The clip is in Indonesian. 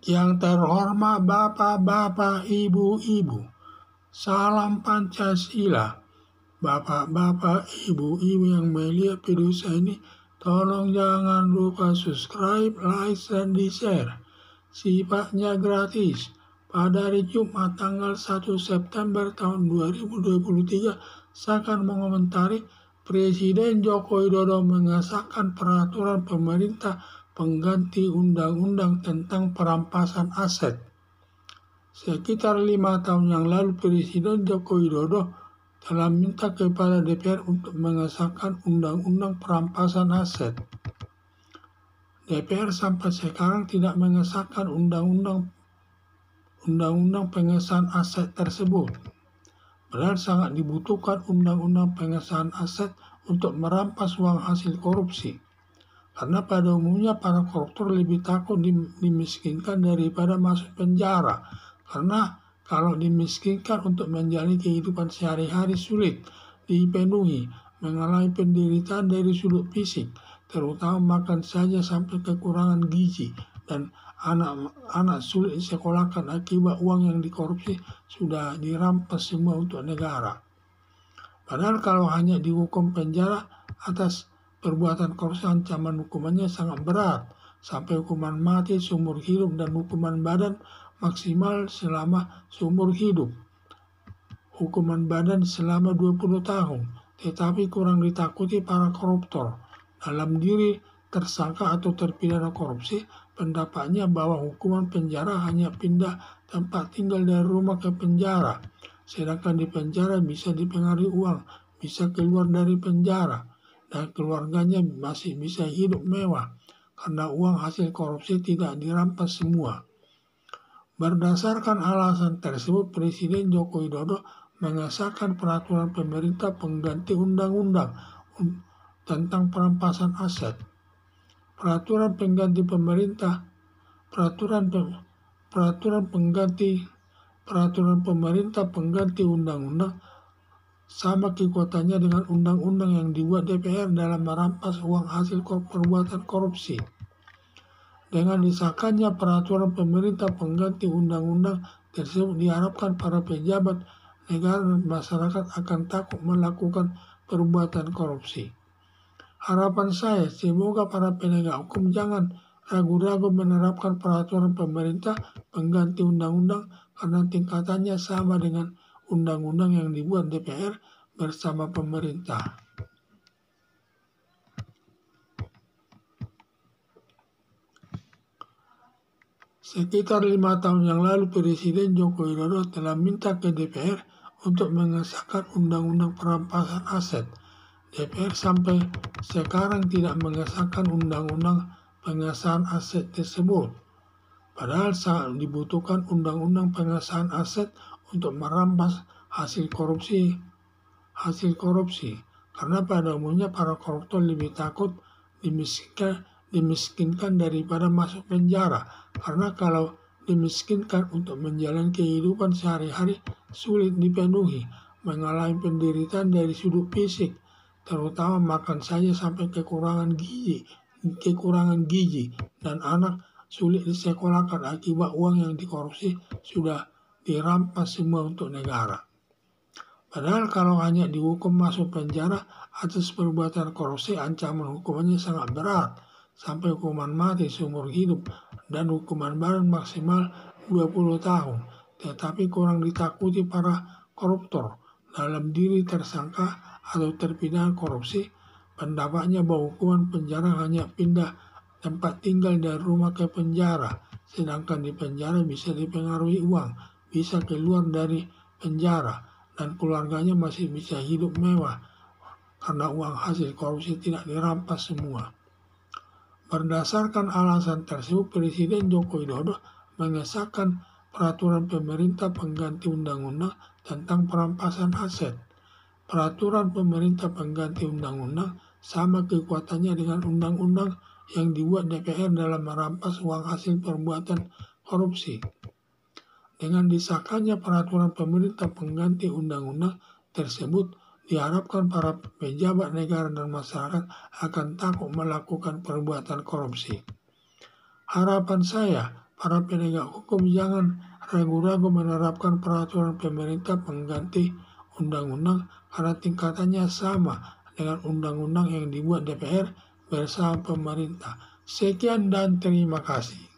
Yang terhormat Bapak-Bapak, Ibu-Ibu, salam Pancasila. Bapak-bapak, Ibu-Ibu yang melihat video saya ini, tolong jangan lupa subscribe, like, dan di-share. Sifatnya gratis. Pada hari Jumat tanggal 1 September tahun 2023, saya akan mengomentari Presiden Joko Widodo mengesahkan peraturan pemerintah pengganti undang-undang tentang perampasan aset. Sekitar 5 tahun yang lalu, Presiden Joko Widodo telah minta kepada DPR untuk mengesahkan undang-undang perampasan aset. DPR sampai sekarang tidak mengesahkan undang-undang pengesahan aset tersebut. Padahal sangat dibutuhkan undang-undang pengesahan aset untuk merampas uang hasil korupsi. Karena pada umumnya para koruptor lebih takut dimiskinkan daripada masuk penjara. Karena kalau dimiskinkan untuk menjalani kehidupan sehari-hari sulit dipenuhi, mengalami penderitaan dari sudut fisik, terutama makan saja sampai kekurangan gizi, dan anak-anak sulit disekolahkan akibat uang yang dikorupsi sudah dirampas semua untuk negara. Padahal kalau hanya dihukum penjara atas perbuatan korupsi, ancaman hukumannya sangat berat, sampai hukuman mati, seumur hidup, dan hukuman badan maksimal selama seumur hidup. Hukuman badan selama 20 tahun, tetapi kurang ditakuti para koruptor. Dalam diri tersangka atau terpidana korupsi, pendapatnya bahwa hukuman penjara hanya pindah tempat tinggal dari rumah ke penjara, sedangkan di penjara bisa dipengaruhi uang, bisa keluar dari penjara, dan keluarganya masih bisa hidup mewah karena uang hasil korupsi tidak dirampas semua. Berdasarkan alasan tersebut, Presiden Joko Widodo mengesahkan peraturan pemerintah pengganti undang-undang tentang perampasan aset. Peraturan pengganti pemerintah, peraturan pemerintah pengganti undang-undang sama kekuatannya dengan undang-undang yang dibuat DPR dalam merampas uang hasil perbuatan korupsi. Dengan disahkannya peraturan pemerintah pengganti undang-undang tersebut, diharapkan para pejabat negara dan masyarakat akan takut melakukan perbuatan korupsi. Harapan saya, semoga para penegak hukum jangan ragu-ragu menerapkan peraturan pemerintah pengganti undang-undang karena tingkatannya sama dengan undang-undang yang dibuat DPR bersama pemerintah. Sekitar 5 tahun yang lalu, Presiden Joko Widodo telah minta ke DPR untuk mengesahkan undang-undang perampasan aset. DPR sampai sekarang tidak mengesahkan undang-undang pengesahan aset tersebut. Padahal sangat dibutuhkan undang-undang pengesahan aset untuk merampas hasil korupsi. Karena pada umumnya para koruptor lebih takut dimiskinkan daripada masuk penjara. Karena kalau dimiskinkan untuk menjalani kehidupan sehari-hari sulit dipenuhi, mengalami penderitaan dari sudut fisik, terutama makan saja sampai kekurangan gizi, dan anak sulit disekolahkan akibat uang yang dikorupsi sudah dirampas semua untuk negara. Padahal kalau hanya dihukum masuk penjara atas perbuatan korupsi, ancaman hukumannya sangat berat, sampai hukuman mati seumur hidup dan hukuman badan maksimal 20 tahun. Tetapi kurang ditakuti para koruptor. Dalam diri tersangka atau terpidana korupsi, pendapatnya bahwa hukuman penjara hanya pindah tempat tinggal dari rumah ke penjara, sedangkan di penjara bisa dipengaruhi uang, bisa keluar dari penjara, dan keluarganya masih bisa hidup mewah karena uang hasil korupsi tidak dirampas semua. Berdasarkan alasan tersebut, Presiden Joko Widodo mengesahkan peraturan pemerintah pengganti undang-undang tentang perampasan aset. Peraturan pemerintah pengganti undang-undang sama kekuatannya dengan undang-undang yang dibuat DPR dalam merampas uang hasil perbuatan korupsi. Dengan disahkannya peraturan pemerintah pengganti undang-undang tersebut, diharapkan para pejabat negara dan masyarakat akan takut melakukan perbuatan korupsi. Harapan saya, para penegak hukum jangan ragu-ragu menerapkan peraturan pemerintah pengganti undang-undang karena tingkatannya sama dengan undang-undang yang dibuat DPR bersama pemerintah. Sekian dan terima kasih.